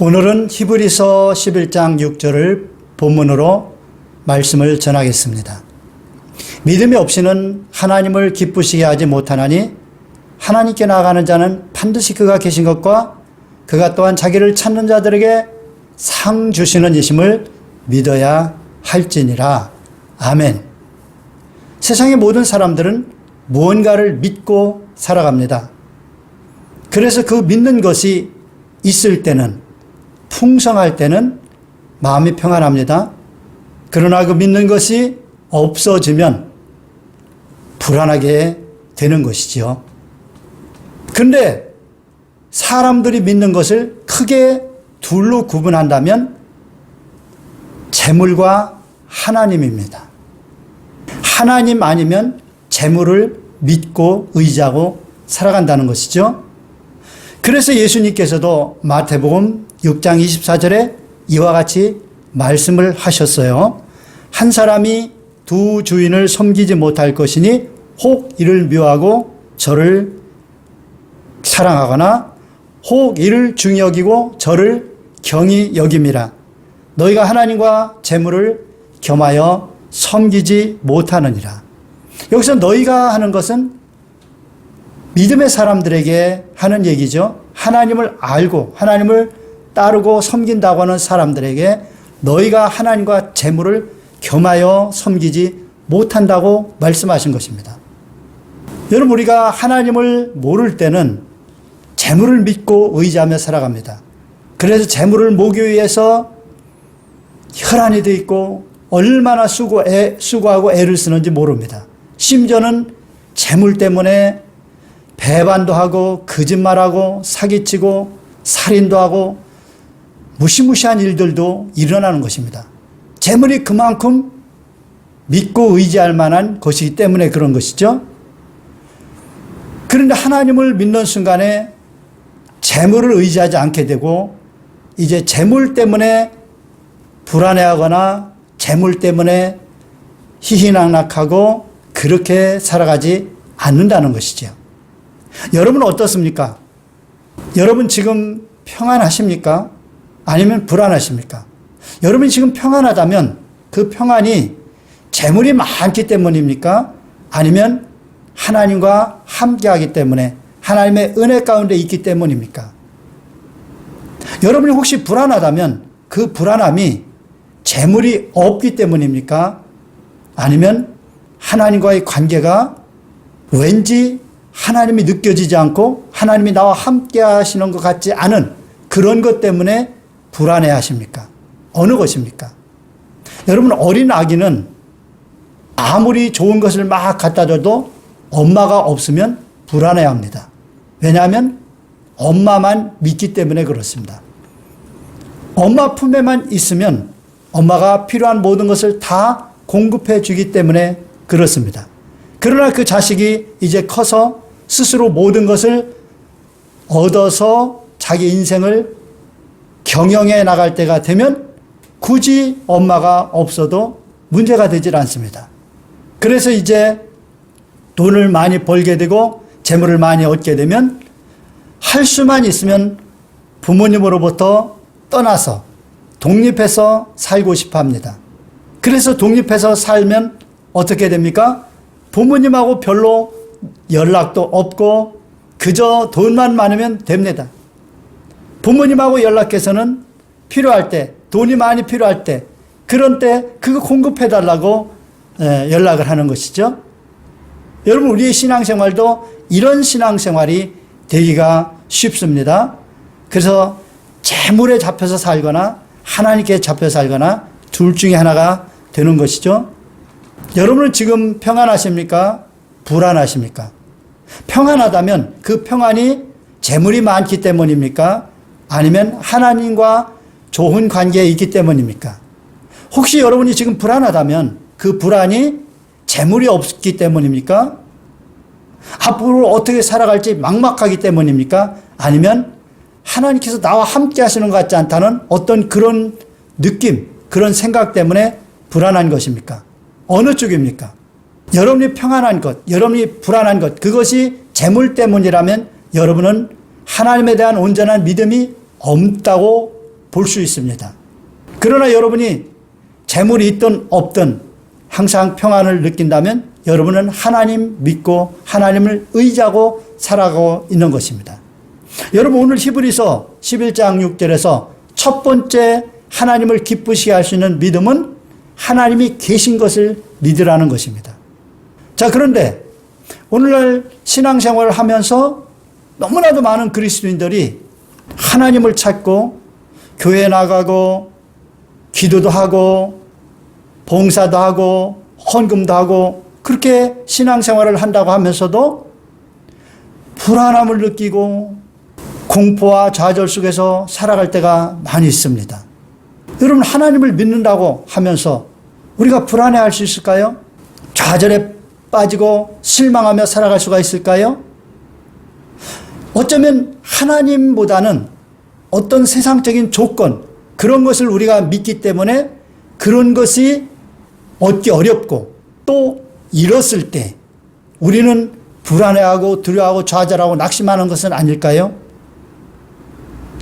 오늘은 히브리서 11장 6절을 본문으로 말씀을 전하겠습니다. 믿음이 없이는 하나님을 기쁘시게 하지 못하나니 하나님께 나아가는 자는 반드시 그가 계신 것과 그가 또한 자기를 찾는 자들에게 상 주시는 이심을 믿어야 할지니라. 아멘. 세상의 모든 사람들은 무언가를 믿고 살아갑니다. 그래서 그 믿는 것이 있을 때는, 풍성할 때는 마음이 평안합니다. 그러나 그 믿는 것이 없어지면 불안하게 되는 것이지요. 그런데 사람들이 믿는 것을 크게 둘로 구분한다면 재물과 하나님입니다. 하나님 아니면 재물을 믿고 의지하고 살아간다는 것이죠. 그래서 예수님께서도 마태복음 6장 24절에 이와 같이 말씀을 하셨어요. 한 사람이 두 주인을 섬기지 못할 것이니 혹 이를 미워하고 저를 사랑하거나 혹 이를 중히 여기고 저를 경히 여김이라. 너희가 하나님과 재물을 겸하여 섬기지 못하느니라. 여기서 너희가 하는 것은 믿음의 사람들에게 하는 얘기죠. 하나님을 알고 하나님을 따르고 섬긴다고 하는 사람들에게 너희가 하나님과 재물을 겸하여 섬기지 못한다고 말씀하신 것입니다. 여러분, 우리가 하나님을 모를 때는 재물을 믿고 의지하며 살아갑니다. 그래서 재물을 모기 위해서 혈안이 돼 있고 얼마나 수고하고 애를 쓰는지 모릅니다. 심지어는 재물 때문에 배반도 하고 거짓말하고 사기치고 살인도 하고 무시무시한 일들도 일어나는 것입니다. 재물이 그만큼 믿고 의지할 만한 것이기 때문에 그런 것이죠. 그런데 하나님을 믿는 순간에 재물을 의지하지 않게 되고 이제 재물 때문에 불안해하거나 재물 때문에 희희낙낙하고 그렇게 살아가지 않는다는 것이죠. 여러분은 어떻습니까? 여러분 지금 평안하십니까? 아니면 불안하십니까? 여러분이 지금 평안하다면 그 평안이 재물이 많기 때문입니까? 아니면 하나님과 함께하기 때문에 하나님의 은혜 가운데 있기 때문입니까? 여러분이 혹시 불안하다면 그 불안함이 재물이 없기 때문입니까? 아니면 하나님과의 관계가 왠지 하나님이 느껴지지 않고 하나님이 나와 함께 하시는 것 같지 않은 그런 것 때문에 불안해 하십니까? 어느 것입니까? 여러분, 어린 아기는 아무리 좋은 것을 막 갖다 줘도 엄마가 없으면 불안해 합니다. 왜냐하면 엄마만 믿기 때문에 그렇습니다. 엄마 품에만 있으면 엄마가 필요한 모든 것을 다 공급해 주기 때문에 그렇습니다. 그러나 그 자식이 이제 커서 스스로 모든 것을 얻어서 자기 인생을 경영해 나갈 때가 되면 굳이 엄마가 없어도 문제가 되질 않습니다. 그래서 이제 돈을 많이 벌게 되고 재물을 많이 얻게 되면 할 수만 있으면 부모님으로부터 떠나서 독립해서 살고 싶어 합니다. 그래서 독립해서 살면 어떻게 됩니까? 부모님하고 별로 연락도 없고 그저 돈만 많으면 됩니다. 부모님하고 연락해서는 필요할 때, 돈이 많이 필요할 때, 그런 때 그거 공급해달라고 연락을 하는 것이죠. 여러분, 우리의 신앙생활도 이런 신앙생활이 되기가 쉽습니다. 그래서 재물에 잡혀서 살거나 하나님께 잡혀 살거나 둘 중에 하나가 되는 것이죠. 여러분은 지금 평안하십니까? 불안하십니까? 평안하다면 그 평안이 재물이 많기 때문입니까? 아니면 하나님과 좋은 관계에 있기 때문입니까? 혹시 여러분이 지금 불안하다면 그 불안이 재물이 없기 때문입니까? 앞으로 어떻게 살아갈지 막막하기 때문입니까? 아니면 하나님께서 나와 함께 하시는 것 같지 않다는 어떤 그런 느낌, 그런 생각 때문에 불안한 것입니까? 어느 쪽입니까? 여러분이 평안한 것, 여러분이 불안한 것, 그것이 재물 때문이라면 여러분은 하나님에 대한 온전한 믿음이 없다고 볼 수 있습니다. 그러나 여러분이 재물이 있든 없든 항상 평안을 느낀다면 여러분은 하나님 믿고 하나님을 의지하고 살아가고 있는 것입니다. 여러분, 오늘 히브리서 11장 6절에서 첫 번째 하나님을 기쁘시게 할 수 있는 믿음은 하나님이 계신 것을 믿으라는 것입니다. 자, 그런데 오늘날 신앙생활을 하면서 너무나도 많은 그리스도인들이 하나님을 찾고 교회 나가고 기도도 하고 봉사도 하고 헌금도 하고 그렇게 신앙생활을 한다고 하면서도 불안함을 느끼고 공포와 좌절 속에서 살아갈 때가 많이 있습니다. 여러분, 하나님을 믿는다고 하면서 우리가 불안해할 수 있을까요? 좌절에 빠지고 실망하며 살아갈 수가 있을까요? 어쩌면 하나님보다는 어떤 세상적인 조건, 그런 것을 우리가 믿기 때문에 그런 것이 얻기 어렵고 또 잃었을 때 우리는 불안해하고 두려워하고 좌절하고 낙심하는 것은 아닐까요?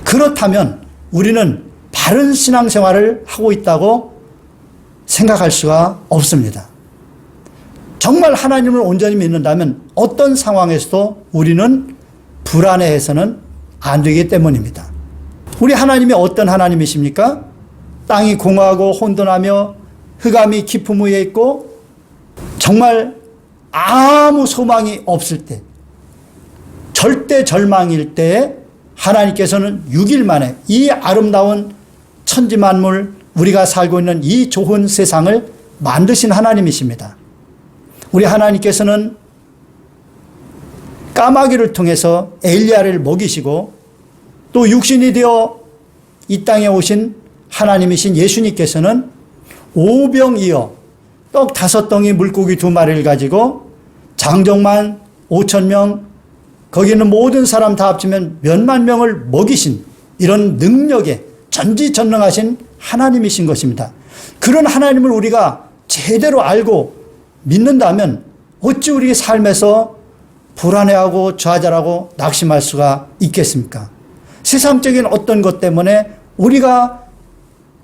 그렇다면 우리는 바른 신앙생활을 하고 있다고 생각할 수가 없습니다. 정말 하나님을 온전히 믿는다면 어떤 상황에서도 우리는 불안해해서는 안 되기 때문입니다. 우리 하나님이 어떤 하나님이십니까? 땅이 공허하고 혼돈하며 흑암이 깊음 위에 있고 정말 아무 소망이 없을 때, 절대 절망일 때에 하나님께서는 6일 만에 이 아름다운 천지만물, 우리가 살고 있는 이 좋은 세상을 만드신 하나님이십니다. 우리 하나님께서는 까마귀를 통해서 엘리야를 먹이시고 또 육신이 되어 이 땅에 오신 하나님이신 예수님께서는 오병이어 떡 5덩이 물고기 2마리를 가지고 장정만 5,000명, 거기 있는 모든 사람 다 합치면 몇만 명을 먹이신 이런 능력에 전지전능하신 하나님이신 것입니다. 그런 하나님을 우리가 제대로 알고 믿는다면 어찌 우리 삶에서 불안해하고 좌절하고 낙심할 수가 있겠습니까? 세상적인 어떤 것 때문에 우리가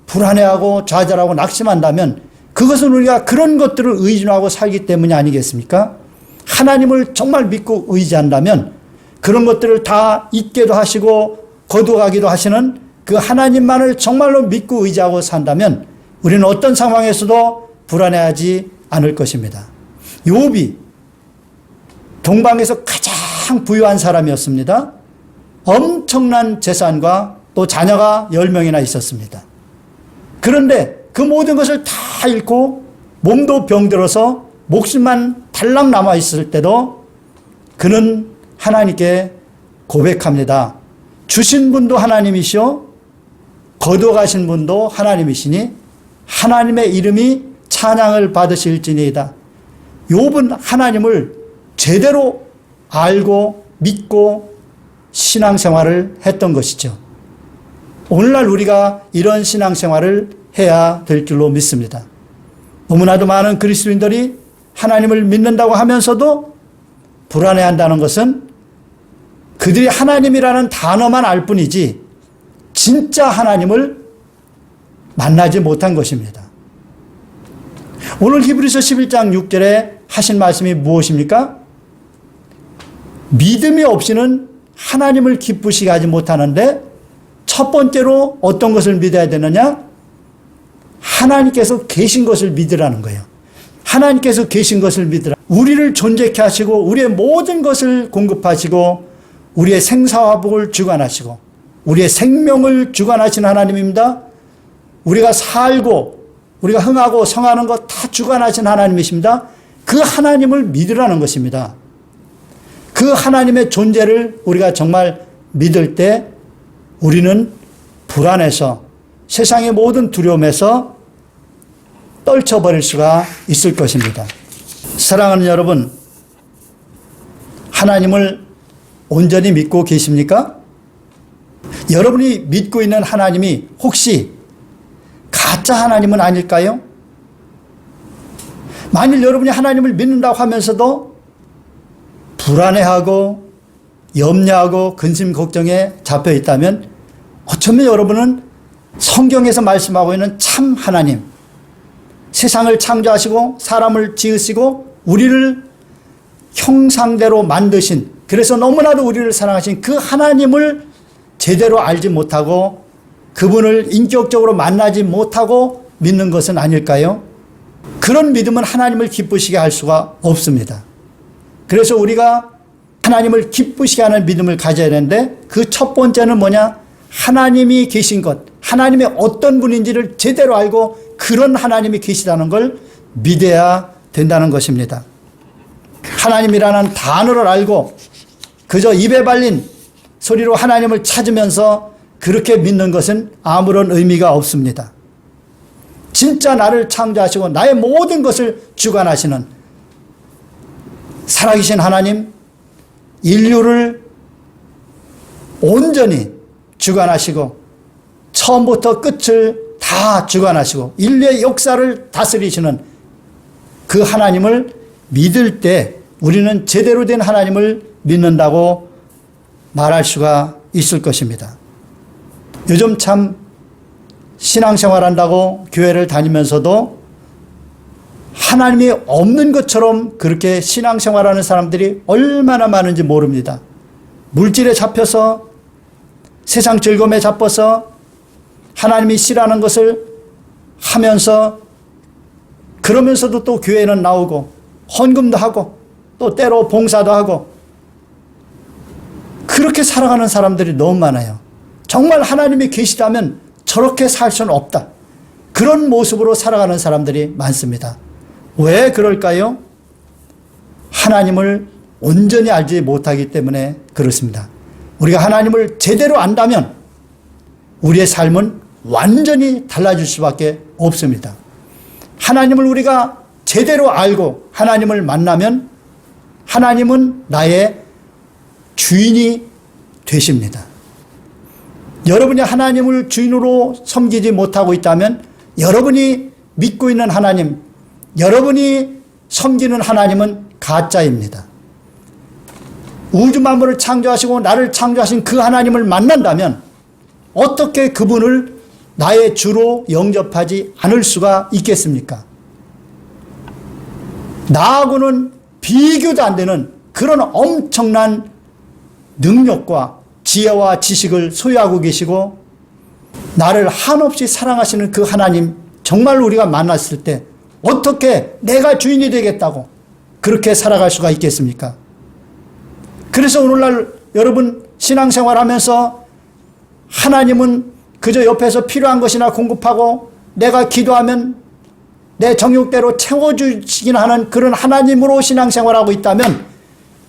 불안해하고 좌절하고 낙심한다면 그것은 우리가 그런 것들을 의존하고 살기 때문이 아니겠습니까? 하나님을 정말 믿고 의지한다면 그런 것들을 다 잊게도 하시고 거두어가기도 하시는 그 하나님만을 정말로 믿고 의지하고 산다면 우리는 어떤 상황에서도 불안해하지 않을 것입니다. 욥이 동방에서 가장 부유한 사람이었습니다. 엄청난 재산과 또 자녀가 10명이나 있었습니다. 그런데 그 모든 것을 다 잃고 몸도 병들어서 목숨만 달랑 남아있을 때도 그는 하나님께 고백합니다. 주신 분도 하나님이시오, 거둬가신 분도 하나님이시니 하나님의 이름이 찬양을 받으실지니이다. 욥은 하나님을 제대로 알고 믿고 신앙생활을 했던 것이죠. 오늘날 우리가 이런 신앙생활을 해야 될 줄로 믿습니다. 너무나도 많은 그리스도인들이 하나님을 믿는다고 하면서도 불안해한다는 것은 그들이 하나님이라는 단어만 알 뿐이지 진짜 하나님을 만나지 못한 것입니다. 오늘 히브리서 11장 6절에 하신 말씀이 무엇입니까? 믿음이 없이는 하나님을 기쁘시게 하지 못하는데 첫 번째로 어떤 것을 믿어야 되느냐? 하나님께서 계신 것을 믿으라는 거예요. 하나님께서 계신 것을 믿으라. 우리를 존재케 하시고 우리의 모든 것을 공급하시고 우리의 생사화복을 주관하시고 우리의 생명을 주관하시는 하나님입니다. 우리가 살고 우리가 흥하고 성하는 것 다 주관하신 하나님이십니다. 그 하나님을 믿으라는 것입니다. 그 하나님의 존재를 우리가 정말 믿을 때 우리는 불안해서 세상의 모든 두려움에서 떨쳐버릴 수가 있을 것입니다. 사랑하는 여러분, 하나님을 온전히 믿고 계십니까? 여러분이 믿고 있는 하나님이 혹시 가짜 하나님은 아닐까요? 만일 여러분이 하나님을 믿는다고 하면서도 불안해하고 염려하고 근심 걱정에 잡혀 있다면 어쩌면 여러분은 성경에서 말씀하고 있는 참 하나님, 세상을 창조하시고 사람을 지으시고 우리를 형상대로 만드신, 그래서 너무나도 우리를 사랑하신 그 하나님을 제대로 알지 못하고 그분을 인격적으로 만나지 못하고 믿는 것은 아닐까요? 그런 믿음은 하나님을 기쁘시게 할 수가 없습니다. 그래서 우리가 하나님을 기쁘시게 하는 믿음을 가져야 되는데 그 첫 번째는 뭐냐? 하나님이 계신 것, 하나님이 어떤 분인지를 제대로 알고 그런 하나님이 계시다는 걸 믿어야 된다는 것입니다. 하나님이라는 단어를 알고 그저 입에 발린 소리로 하나님을 찾으면서 그렇게 믿는 것은 아무런 의미가 없습니다. 진짜 나를 창조하시고 나의 모든 것을 주관하시는 살아계신 하나님, 인류를 온전히 주관하시고 처음부터 끝을 다 주관하시고 인류의 역사를 다스리시는 그 하나님을 믿을 때 우리는 제대로 된 하나님을 믿는다고 말할 수가 있을 것입니다. 요즘 참 신앙생활한다고 교회를 다니면서도 하나님이 없는 것처럼 그렇게 신앙생활하는 사람들이 얼마나 많은지 모릅니다. 물질에 잡혀서 세상 즐거움에 잡혀서 하나님이 싫어하는 것을 하면서 그러면서도 또 교회는 나오고 헌금도 하고 또 때로 봉사도 하고 그렇게 살아가는 사람들이 너무 많아요. 정말 하나님이 계시다면 저렇게 살 수는 없다. 그런 모습으로 살아가는 사람들이 많습니다. 왜 그럴까요? 하나님을 온전히 알지 못하기 때문에 그렇습니다. 우리가 하나님을 제대로 안다면 우리의 삶은 완전히 달라질 수밖에 없습니다. 하나님을 우리가 제대로 알고 하나님을 만나면 하나님은 나의 주인이 되십니다. 여러분이 하나님을 주인으로 섬기지 못하고 있다면 여러분이 믿고 있는 하나님, 여러분이 섬기는 하나님은 가짜입니다. 우주 만물을 창조하시고 나를 창조하신 그 하나님을 만난다면 어떻게 그분을 나의 주로 영접하지 않을 수가 있겠습니까? 나하고는 비교도 안 되는 그런 엄청난 능력과 지혜와 지식을 소유하고 계시고 나를 한없이 사랑하시는 그 하나님, 정말 우리가 만났을 때 어떻게 내가 주인이 되겠다고 그렇게 살아갈 수가 있겠습니까? 그래서 오늘날 여러분 신앙생활하면서 하나님은 그저 옆에서 필요한 것이나 공급하고 내가 기도하면 내 정욕대로 채워주시긴 하는 그런 하나님으로 신앙생활하고 있다면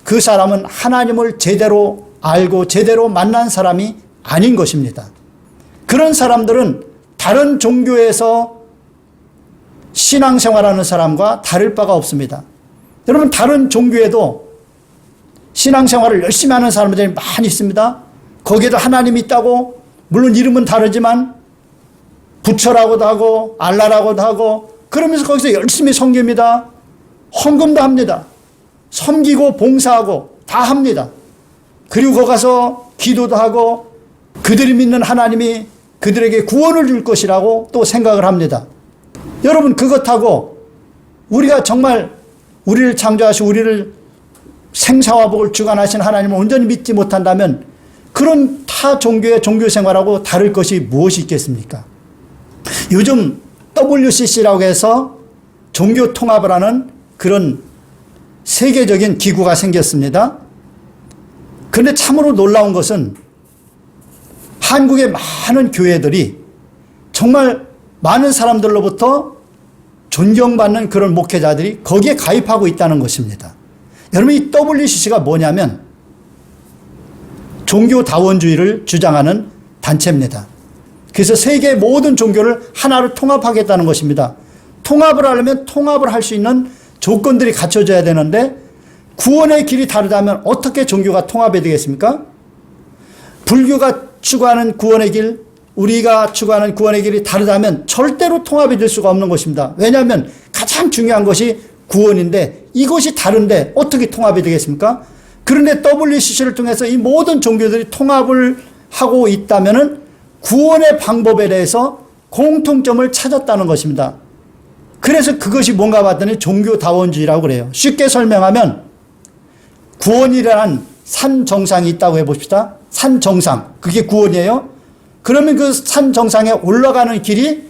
그 사람은 하나님을 제대로 알고 제대로 만난 사람이 아닌 것입니다. 그런 사람들은 다른 종교에서 신앙생활하는 사람과 다를 바가 없습니다. 여러분 다른 종교에도 신앙생활을 열심히 하는 사람들이 많이 있습니다. 거기에도 하나님이 있다고 물론 이름은 다르지만 부처라고도 하고 알라라고도 하고 그러면서 거기서 열심히 섬깁니다. 헌금도 합니다. 섬기고 봉사하고 다 합니다. 그리고 거기 가서 기도도 하고 그들이 믿는 하나님이 그들에게 구원을 줄 것이라고 또 생각을 합니다. 여러분 그것하고 우리가 정말 우리를 창조하시고 우리를 생사와 복을 주관하신 하나님을 온전히 믿지 못한다면 그런 타 종교의 종교생활하고 다를 것이 무엇이 있겠습니까? 요즘 WCC라고 해서 종교 통합을 하는 그런 세계적인 기구가 생겼습니다. 그런데 참으로 놀라운 것은 한국의 많은 교회들이 정말 많은 사람들로부터 존경받는 그런 목회자들이 거기에 가입하고 있다는 것입니다. 여러분 이 WCC가 뭐냐면 종교다원주의를 주장하는 단체입니다. 그래서 세계 모든 종교를 하나로 통합하겠다는 것입니다. 통합을 하려면 통합을 할 수 있는 조건들이 갖춰져야 되는데 구원의 길이 다르다면 어떻게 종교가 통합이 되겠습니까? 불교가 추구하는 구원의 길, 우리가 추구하는 구원의 길이 다르다면 절대로 통합이 될 수가 없는 것입니다. 왜냐하면 가장 중요한 것이 구원인데 이것이 다른데 어떻게 통합이 되겠습니까? 그런데 WCC를 통해서 이 모든 종교들이 통합을 하고 있다면 구원의 방법에 대해서 공통점을 찾았다는 것입니다. 그래서 그것이 뭔가 봤더니 종교다원주의라고 그래요. 쉽게 설명하면 구원이라는 산 정상이 있다고 해봅시다. 산 정상, 그게 구원이에요. 그러면 그 산 정상에 올라가는 길이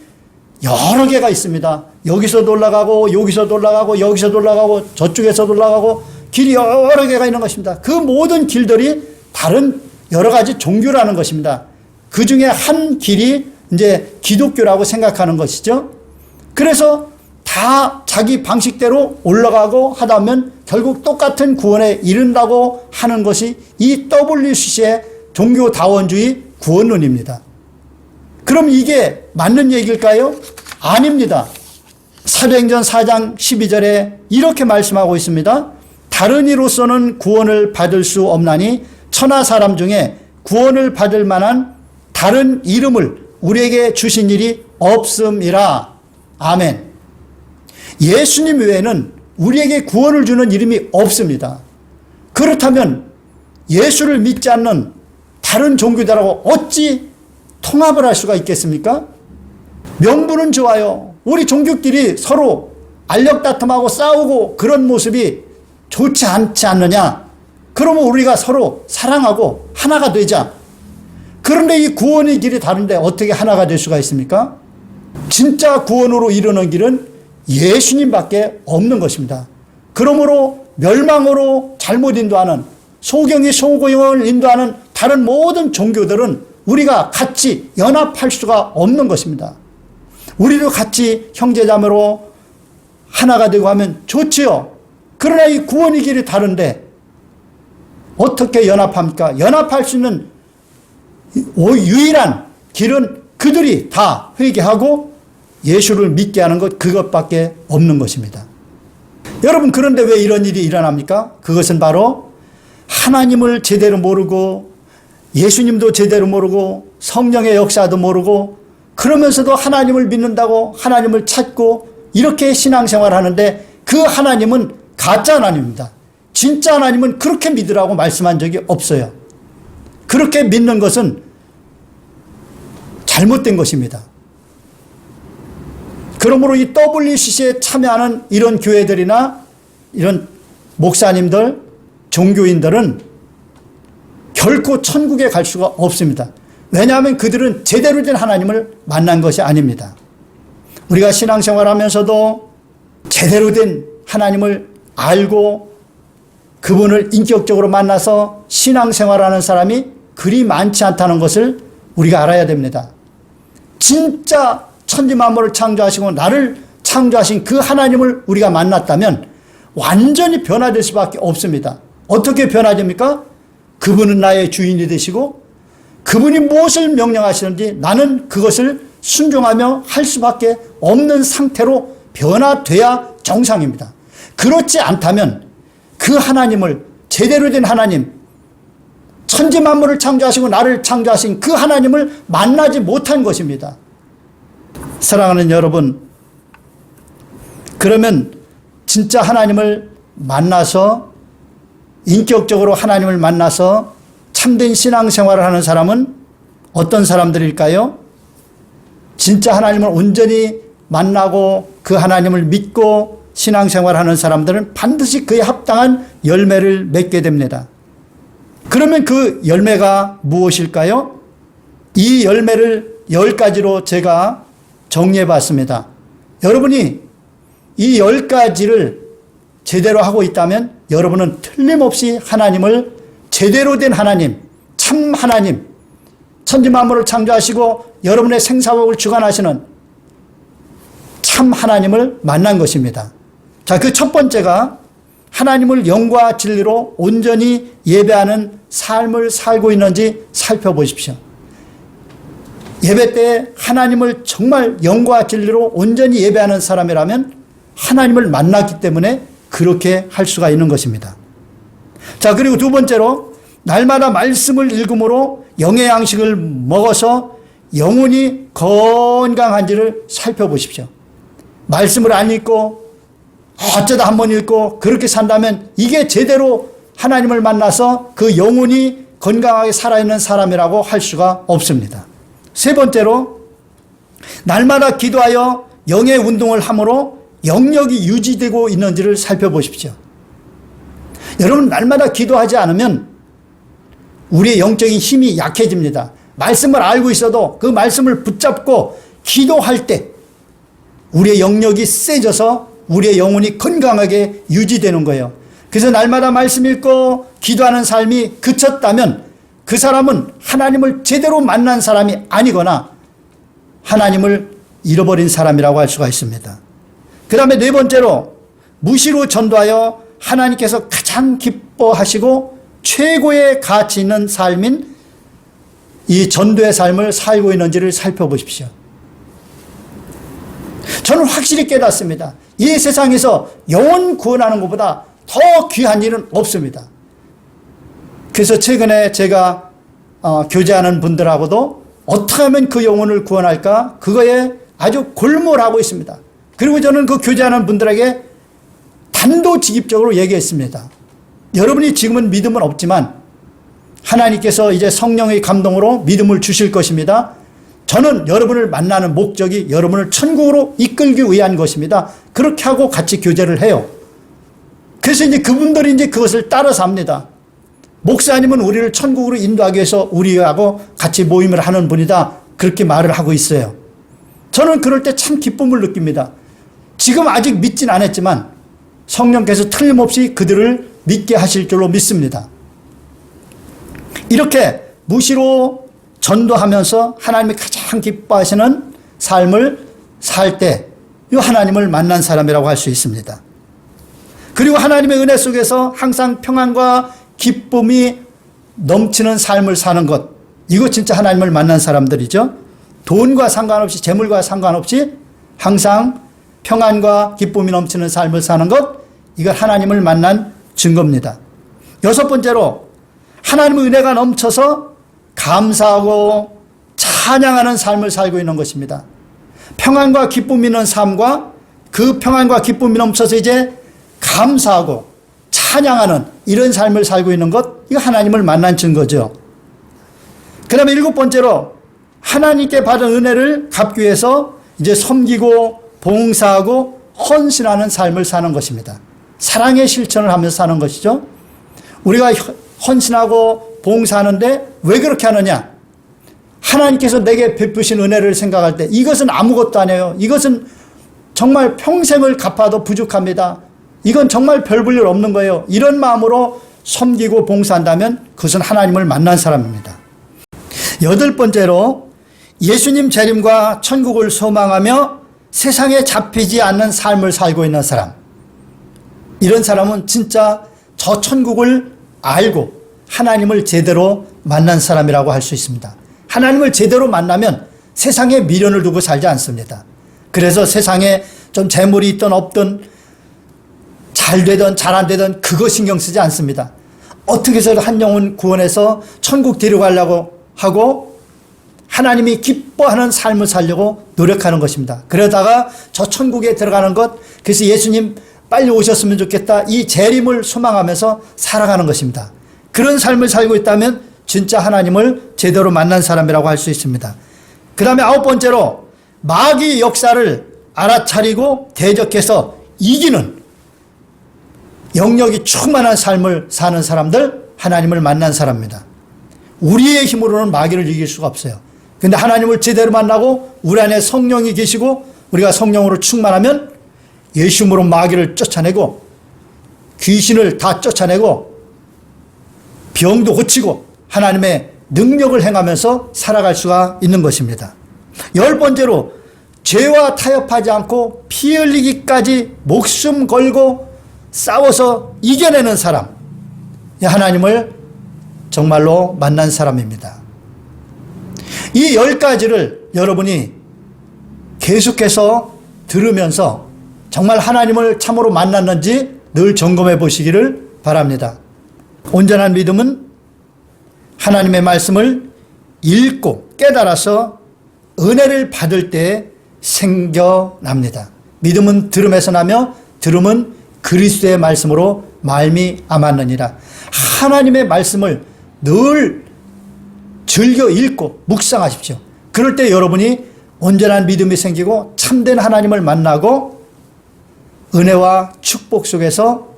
여러 개가 있습니다. 여기서도 올라가고 여기서도 올라가고 여기서도 올라가고 저쪽에서도 올라가고 길이 여러 개가 있는 것입니다. 그 모든 길들이 다른 여러 가지 종교라는 것입니다. 그 중에 한 길이 이제 기독교라고 생각하는 것이죠. 그래서 다 자기 방식대로 올라가고 하다 보면 결국 똑같은 구원에 이른다고 하는 것이 이 WCC의 종교다원주의 구원론입니다. 그럼 이게 맞는 얘기일까요? 아닙니다. 사도행전 4장 12절에 이렇게 말씀하고 있습니다. 다른 이로서는 구원을 받을 수 없나니 천하 사람 중에 구원을 받을 만한 다른 이름을 우리에게 주신 일이 없음이라. 아멘. 예수님 외에는 우리에게 구원을 주는 이름이 없습니다. 그렇다면 예수를 믿지 않는 다른 종교들하고 어찌 통합을 할 수가 있겠습니까? 명분은 좋아요. 우리 종교끼리 서로 알력다툼하고 싸우고 그런 모습이 좋지 않지 않느냐? 그러면 우리가 서로 사랑하고 하나가 되자. 그런데 이 구원의 길이 다른데 어떻게 하나가 될 수가 있습니까? 진짜 구원으로 이르는 길은 예수님밖에 없는 것입니다. 그러므로 멸망으로 잘못 인도하는, 소경이 소경을 인도하는 다른 모든 종교들은 우리가 같이 연합할 수가 없는 것입니다. 우리도 같이 형제자매로 하나가 되고 하면 좋지요. 그러나 이 구원의 길이 다른데 어떻게 연합합니까? 연합할 수 있는 유일한 길은 그들이 다 회개하고 예수를 믿게 하는 것, 그것밖에 없는 것입니다. 여러분, 그런데 왜 이런 일이 일어납니까? 그것은 바로 하나님을 제대로 모르고 예수님도 제대로 모르고 성령의 역사도 모르고 그러면서도 하나님을 믿는다고 하나님을 찾고 이렇게 신앙생활을 하는데 그 하나님은 가짜 하나님입니다. 진짜 하나님은 그렇게 믿으라고 말씀한 적이 없어요. 그렇게 믿는 것은 잘못된 것입니다. 그러므로 이 WCC에 참여하는 이런 교회들이나 이런 목사님들, 종교인들은 결코 천국에 갈 수가 없습니다. 왜냐하면 그들은 제대로 된 하나님을 만난 것이 아닙니다. 우리가 신앙생활 하면서도 제대로 된 하나님을 알고 그분을 인격적으로 만나서 신앙생활하는 사람이 그리 많지 않다는 것을 우리가 알아야 됩니다. 진짜 천지만물을 창조하시고 나를 창조하신 그 하나님을 우리가 만났다면 완전히 변화될 수밖에 없습니다. 어떻게 변화됩니까? 그분은 나의 주인이 되시고 그분이 무엇을 명령하시는지 나는 그것을 순종하며 할 수밖에 없는 상태로 변화돼야 정상입니다. 그렇지 않다면 그 하나님을, 제대로 된 하나님, 천지만물을 창조하시고 나를 창조하신 그 하나님을 만나지 못한 것입니다. 사랑하는 여러분, 그러면 진짜 하나님을 만나서 인격적으로 하나님을 만나서 참된 신앙생활을 하는 사람은 어떤 사람들일까요? 진짜 하나님을 온전히 만나고 그 하나님을 믿고 신앙생활하는 사람들은 반드시 그에 합당한 열매를 맺게 됩니다. 그러면 그 열매가 무엇일까요? 이 열매를 10가지로 제가 정리해 봤습니다. 여러분이 이 10가지를 제대로 하고 있다면 여러분은 틀림없이 하나님을, 제대로 된 하나님, 참 하나님, 천지만물을 창조하시고 여러분의 생사복을 주관하시는 참 하나님을 만난 것입니다. 자, 그 첫 번째가 하나님을 영과 진리로 온전히 예배하는 삶을 살고 있는지 살펴보십시오. 예배 때 하나님을 정말 영과 진리로 온전히 예배하는 사람이라면 하나님을 만났기 때문에 그렇게 할 수가 있는 것입니다. 자, 그리고 두 번째로 날마다 말씀을 읽음으로 영의 양식을 먹어서 영혼이 건강한지를 살펴보십시오. 말씀을 안 읽고 어쩌다 한번 읽고 그렇게 산다면 이게 제대로 하나님을 만나서 그 영혼이 건강하게 살아있는 사람이라고 할 수가 없습니다. 세 번째로 날마다 기도하여 영의 운동을 함으로 영역이 유지되고 있는지를 살펴보십시오. 여러분, 날마다 기도하지 않으면 우리의 영적인 힘이 약해집니다. 말씀을 알고 있어도 그 말씀을 붙잡고 기도할 때 우리의 영역이 세져서 우리의 영혼이 건강하게 유지되는 거예요. 그래서 날마다 말씀 읽고 기도하는 삶이 그쳤다면 그 사람은 하나님을 제대로 만난 사람이 아니거나 하나님을 잃어버린 사람이라고 할 수가 있습니다. 그 다음에 네 번째로 무시로 전도하여 하나님께서 가장 기뻐하시고 최고의 가치 있는 삶인 이 전도의 삶을 살고 있는지를 살펴보십시오. 저는 확실히 깨닫습니다. 이 세상에서 영혼 구원하는 것보다 더 귀한 일은 없습니다. 그래서 최근에 제가 교제하는 분들하고도 어떻게 하면 그 영혼을 구원할까? 그거에 아주 골몰하고 있습니다. 그리고 저는 그 교제하는 분들에게 단도직입적으로 얘기했습니다. 여러분이 지금은 믿음은 없지만 하나님께서 이제 성령의 감동으로 믿음을 주실 것입니다. 저는 여러분을 만나는 목적이 여러분을 천국으로 이끌기 위한 것입니다. 그렇게 하고 같이 교제를 해요. 그래서 이제 그분들이 이제 그것을 따라서 합니다. 목사님은 우리를 천국으로 인도하기 위해서 우리하고 같이 모임을 하는 분이다. 그렇게 말을 하고 있어요. 저는 그럴 때 참 기쁨을 느낍니다. 지금 아직 믿진 않았지만 성령께서 틀림없이 그들을 믿게 하실 줄로 믿습니다. 이렇게 무시로 전도하면서 하나님이 가장 기뻐하시는 삶을 살 때 이 하나님을 만난 사람이라고 할 수 있습니다. 그리고 하나님의 은혜 속에서 항상 평안과 기쁨이 넘치는 삶을 사는 것, 이거 진짜 하나님을 만난 사람들이죠. 돈과 상관없이, 재물과 상관없이 항상 평안과 기쁨이 넘치는 삶을 사는 것, 이거 하나님을 만난 증거입니다. 여섯 번째로 하나님의 은혜가 넘쳐서 감사하고 찬양하는 삶을 살고 있는 것입니다. 평안과 기쁨이 있는 삶과 그 평안과 기쁨이 넘쳐서 이제 감사하고 찬양하는 이런 삶을 살고 있는 것, 이거 하나님을 만난 증거죠. 그 다음에 일곱 번째로 하나님께 받은 은혜를 갚기 위해서 이제 섬기고 봉사하고 헌신하는 삶을 사는 것입니다. 사랑의 실천을 하면서 사는 것이죠. 우리가 헌신하고 봉사하는데 왜 그렇게 하느냐? 하나님께서 내게 베푸신 은혜를 생각할 때 이것은 아무것도 아니에요. 이것은 정말 평생을 갚아도 부족합니다. 이건 정말 별 볼 일 없는 거예요. 이런 마음으로 섬기고 봉사한다면 그것은 하나님을 만난 사람입니다. 여덟 번째로 예수님 재림과 천국을 소망하며 세상에 잡히지 않는 삶을 살고 있는 사람. 이런 사람은 진짜 저 천국을 알고 하나님을 제대로 만난 사람이라고 할 수 있습니다. 하나님을 제대로 만나면 세상에 미련을 두고 살지 않습니다. 그래서 세상에 좀 재물이 있든 없든 잘 되든 잘 안 되든 그거 신경 쓰지 않습니다. 어떻게 해서 한 영혼 구원해서 천국 데려가려고 하고 하나님이 기뻐하는 삶을 살려고 노력하는 것입니다. 그러다가 저 천국에 들어가는 것, 그래서 예수님 빨리 오셨으면 좋겠다, 이 재림을 소망하면서 살아가는 것입니다. 그런 삶을 살고 있다면 진짜 하나님을 제대로 만난 사람이라고 할 수 있습니다. 그 다음에 아홉 번째로 마귀 역사를 알아차리고 대적해서 이기는 영역이 충만한 삶을 사는 사람들, 하나님을 만난 사람입니다. 우리의 힘으로는 마귀를 이길 수가 없어요. 근데 하나님을 제대로 만나고 우리 안에 성령이 계시고 우리가 성령으로 충만하면 예수님으로 마귀를 쫓아내고 귀신을 다 쫓아내고 병도 고치고 하나님의 능력을 행하면서 살아갈 수가 있는 것입니다. 열 번째로 죄와 타협하지 않고 피 흘리기까지 목숨 걸고 싸워서 이겨내는 사람, 하나님을 정말로 만난 사람입니다. 이 10가지를 여러분이 계속해서 들으면서 정말 하나님을 참으로 만났는지 늘 점검해 보시기를 바랍니다. 온전한 믿음은 하나님의 말씀을 읽고 깨달아서 은혜를 받을 때 생겨납니다. 믿음은 들음에서 나며 들음은 그리스도의 말씀으로 말미암았느니라. 하나님의 말씀을 늘 즐겨 읽고 묵상하십시오. 그럴 때 여러분이 온전한 믿음이 생기고 참된 하나님을 만나고 은혜와 축복 속에서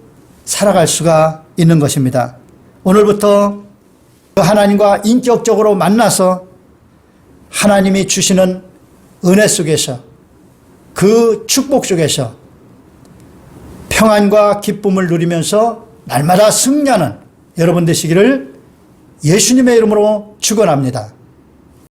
살아갈 수가 있는 것입니다. 오늘부터 그 하나님과 인격적으로 만나서 하나님이 주시는 은혜 속에서 그 축복 속에서 평안과 기쁨을 누리면서 날마다 승리하는 여러분 되시기를 예수님의 이름으로 축원합니다.